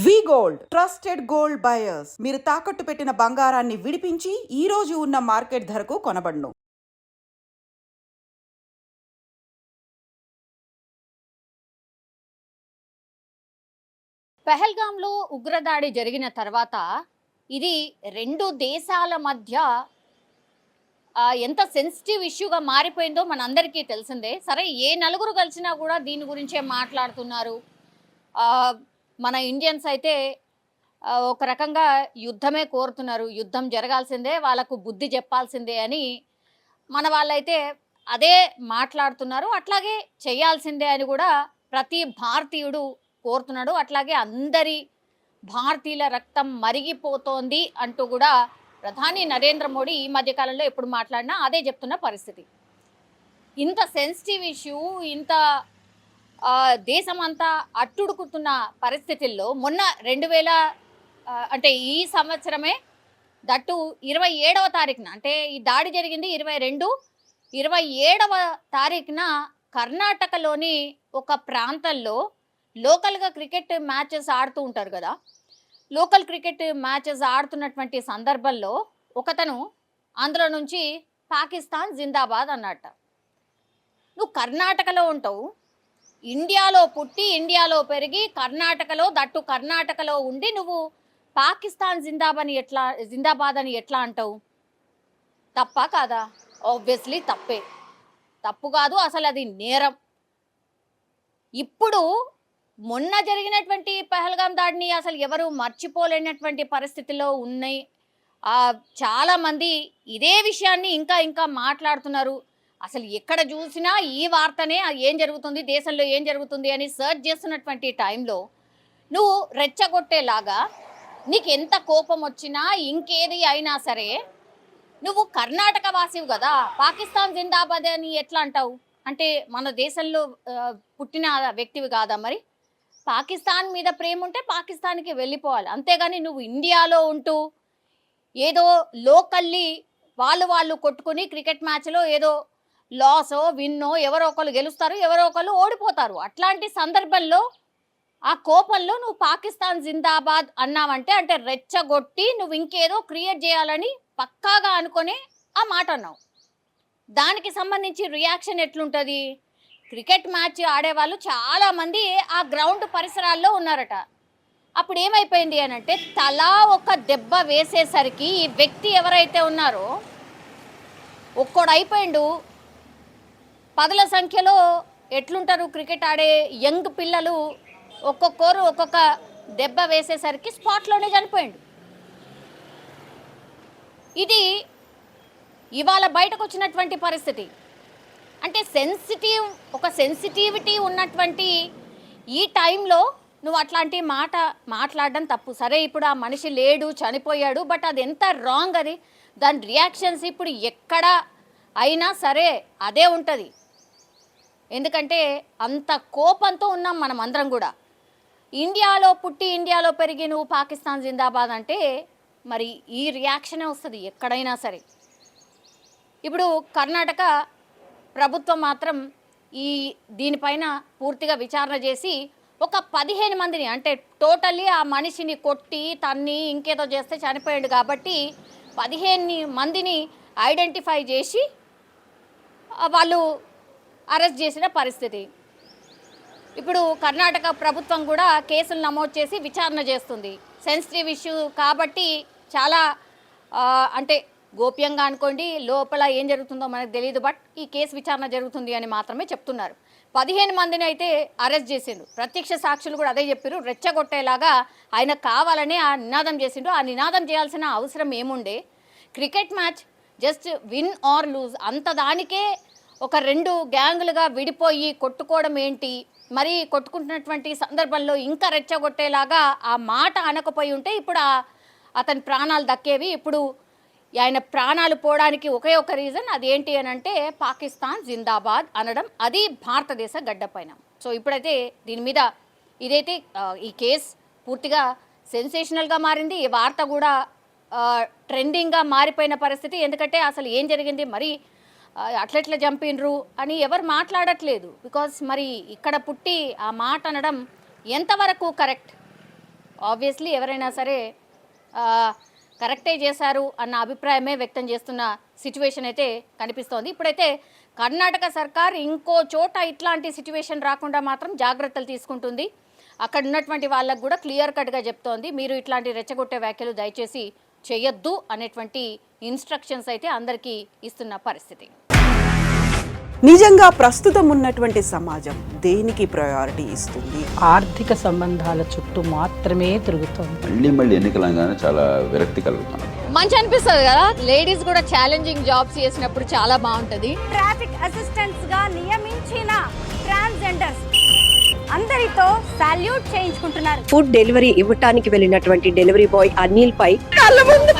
వి gold trusted gold buyers. మీరు తాకట్టు పెట్టిన బంగారాన్ని విడిపించి ఈ రోజు ఉన్న మార్కెట్ ధరకు కొనబడును. పెహల్గాంలో ఉగ్రదాడి జరిగిన తర్వాత ఇది రెండు దేశాల మధ్య ఎంత సెన్సిటివ్ ఇష్యూగా మారిపోయిందో మనందరికీ తెలిసిందే. సరే, ఏ నలుగురు కలిసినా కూడా దీని గురించే మాట్లాడుతున్నారు. మన ఇండియన్స్ అయితే ఒక రకంగా యుద్ధమే కోరుతున్నారు. యుద్ధం జరగాల్సిందే, వాళ్ళకు బుద్ధి చెప్పాల్సిందే అని మన వాళ్ళైతే అదే మాట్లాడుతున్నారు. అట్లాగే చేయాల్సిందే అని కూడా ప్రతి భారతీయుడు కోరుతున్నాడు. అట్లాగే అందరి భారతీయుల రక్తం మరిగిపోతోంది అంటూ కూడా ప్రధాని నరేంద్ర మోడీ ఈ మధ్యకాలంలో ఎప్పుడు మాట్లాడినా అదే చెప్తున్న పరిస్థితి. ఇంత సెన్సిటివ్ ఇష్యూ, ఇంత దేశమంతా అట్టుడుకుతున్న పరిస్థితుల్లో మొన్న 2000 అంటే ఈ సంవత్సరమే దట్టు 27వ తారీఖున, అంటే ఈ దాడి జరిగింది 27వ తారీఖున కర్ణాటకలోని ఒక ప్రాంతంలో లోకల్గా క్రికెట్ మ్యాచెస్ ఆడుతూ ఉంటారు కదా. లోకల్ క్రికెట్ మ్యాచెస్ ఆడుతున్నటువంటి సందర్భంలో ఒకతను అందులో నుంచి పాకిస్తాన్ జిందాబాద్ అన్నట్ట. నువ్వు కర్ణాటకలో ఉంటావు, ఇండియాలో పుట్టి ఇండియాలో పెరిగి కర్ణాటకలో ఉండి నువ్వు పాకిస్తాన్ జిందాబాద్ అని ఎట్లా అంటావు? తప్పా కాదా? ఆబ్వియస్లీ తప్పే. తప్పు కాదు, అసలు అది నేరం. ఇప్పుడు మొన్న జరిగినటువంటి పెహల్గాం దాడిని అసలు ఎవరు మర్చిపోలేనటువంటి పరిస్థితిలో ఉన్నాయి. చాలామంది ఇదే విషయాన్ని ఇంకా మాట్లాడుతున్నారు. అసలు ఎక్కడ చూసినా ఈ వార్తనే, ఏం జరుగుతుంది దేశంలో, ఏం జరుగుతుంది అని సర్చ్ చేస్తున్నటువంటి టైంలో నువ్వు రెచ్చగొట్టేలాగా నీకు ఎంత కోపం వచ్చినా ఇంకేది అయినా సరే నువ్వు కర్ణాటక వాసివు కదా, పాకిస్తాన్ జిందాబాద్ అని ఎట్లా అంటావు? అంటే మన దేశంలో పుట్టిన వ్యక్తివి కాదా? మరి పాకిస్తాన్ మీద ప్రేమ ఉంటే పాకిస్తాన్కి వెళ్ళిపోవాలి, అంతేగాని నువ్వు ఇండియాలో ఉంటూ ఏదో లోకల్లీ వాళ్ళు కొట్టుకుని క్రికెట్ మ్యాచ్లో ఏదో లాసో విన్నో ఎవరో ఒకరు గెలుస్తారు, ఎవరో ఒకరు ఓడిపోతారు. అట్లాంటి సందర్భంలో ఆ కోపంలో నువ్వు పాకిస్తాన్ జిందాబాద్ అన్నావంటే అంటే రెచ్చగొట్టి నువ్వు ఇంకేదో క్రియేట్ చేయాలని పక్కాగా అనుకుని ఆ మాట అన్నావు. దానికి సంబంధించి రియాక్షన్ ఎట్లుంటుంది? క్రికెట్ మ్యాచ్ ఆడేవాళ్ళు చాలామంది ఆ గ్రౌండ్ పరిసరాల్లో ఉన్నారట. అప్పుడు ఏమైపోయింది అని అంటే తలా ఒక దెబ్బ వేసేసరికి ఈ వ్యక్తి ఎవరైతే ఉన్నారో ఒక్కడైపోయిండు. పదుల సంఖ్యలో ఎట్లుంటారు క్రికెట్ ఆడే యంగ్ పిల్లలు, ఒక్కొక్కరు ఒక్కొక్క దెబ్బ వేసేసరికి స్పాట్లోనే చనిపోయిండు. ఇది ఇవాళ బయటకు వచ్చినటువంటి పరిస్థితి. అంటే సెన్సిటివిటీ ఉన్నటువంటి ఈ టైంలో నువ్వు అట్లాంటి మాట మాట్లాడడం తప్పు. సరే, ఇప్పుడు ఆ మనిషి లేడు, చనిపోయాడు, బట్ అది ఎంత రాంగ్ అది. దాని రియాక్షన్స్ ఇప్పుడు ఎక్కడ అయినా సరే అదే ఉంటుంది. ఎందుకంటే అంత కోపంతో ఉన్నాం మనం అందరం కూడా. ఇండియాలో పుట్టి ఇండియాలో పెరిగి నువ్వు పాకిస్తాన్ జిందాబాద్ అంటే మరి ఈ రియాక్షనే వస్తుంది ఎక్కడైనా సరే. ఇప్పుడు కర్ణాటక ప్రభుత్వం మాత్రం దీనిపైన పూర్తిగా విచారణ చేసి ఒక 15 మందిని, అంటే టోటల్లీ ఆ మనిషిని కొట్టి తన్ని ఇంకేదో చేస్తే చనిపోయాడు కాబట్టి 15 మందిని ఐడెంటిఫై చేసి వాళ్ళు అరెస్ట్ చేసిన పరిస్థితి. ఇప్పుడు కర్ణాటక ప్రభుత్వం కూడా కేసులు నమోదు చేసి విచారణ చేస్తుంది. సెన్సిటివ్ ఇష్యూ కాబట్టి చాలా అంటే గోప్యంగా అనుకోండి, లోపల ఏం జరుగుతుందో మనకు తెలియదు, బట్ ఈ కేసు విచారణ జరుగుతుంది అని మాత్రమే చెప్తున్నారు. 15 మందిని అయితే అరెస్ట్ చేసిండు. ప్రత్యక్ష సాక్షులు కూడా అదే చెప్పారు. రెచ్చగొట్టేలాగా ఆయన కావాలనే ఆ నినాదం చేసిండు. ఆ నినాదం చేయాల్సిన అవసరం ఏముండే? Cricket match just win or lose, అంత దానికే ఒక 2 గ్యాంగులుగా విడిపోయి కొట్టుకోవడం ఏంటి? మరి కొట్టుకుంటున్నటువంటి సందర్భంలో ఇంకా రెచ్చగొట్టేలాగా ఆ మాట అనకపోయి ఉంటే ఇప్పుడు అతని ప్రాణాలు దక్కేవి. ఇప్పుడు ఆయన ప్రాణాలు పోవడానికి ఒకే ఒక రీజన్, అదేంటి అని అంటే పాకిస్తాన్ జిందాబాద్ అనడం, అది భారతదేశ గడ్డపైన. సో ఇప్పుడైతే దీని మీద ఇదైతే ఈ కేసు పూర్తిగా సెన్సేషనల్గా మారింది. ఈ వార్త కూడా ట్రెండింగ్గా మారిపోయిన పరిస్థితి. ఎందుకంటే అసలు ఏం జరిగింది, మరి అట్లెట్లా చంపినరు అని ఎవరు మాట్లాడట్లేదు. బికాస్ మరి ఇక్కడ పుట్టి ఆ మాట అనడం ఎంతవరకు కరెక్ట్? ఆబ్వియస్లీ ఎవరైనా సరే కరెక్టే చేశారు అన్న అభిప్రాయమే వ్యక్తం చేస్తున్న సిచ్యువేషన్ అయితే కనిపిస్తోంది. ఇప్పుడైతే కర్ణాటక సర్కార్ ఇంకో చోట ఇట్లాంటి సిచ్యువేషన్ రాకుండా మాత్రం జాగ్రత్తలు తీసుకుంటుంది. అక్కడ ఉన్నటువంటి వాళ్ళకు కూడా క్లియర్ కట్గా చెప్తోంది, మీరు ఇట్లాంటి రెచ్చగొట్టే వ్యాఖ్యలు దయచేసి చేయొద్దు అనేటువంటి ఇన్స్ట్రక్షన్స్ అయితే అందరికీ ఇస్తున్న పరిస్థితి. నిజంగా ప్రస్తుతం ఉన్నటువంటి సమాజం దేనికి ప్రయారిటీ ఇస్తుంది? ఆర్థిక సంబంధాల చుట్టూ మాత్రమే తిరుగుతోంది. మళ్ళీ ఎన్నికలంగానే చాలా విరక్తి కలుగుతాను. మంచి అనిపిస్తుంది కదా, లేడీస్ కూడా ఛాలెంజింగ్ జాబ్స్ చేసినప్పుడు చాలా బాగుంటుంది. ట్రాఫిక్ అసిస్టెంట్స్ గా నియమించిన ట్రాన్స్జెండర్స్ అందరితో సాల్యూట్ చేయించుకుంటున్నారు. ఫుడ్ డెలివరీ ఇవ్వటానికి వెళ్ళినటువంటి డెలివరీ బాయ్ అనిల్ పై కళ్ళ ముందు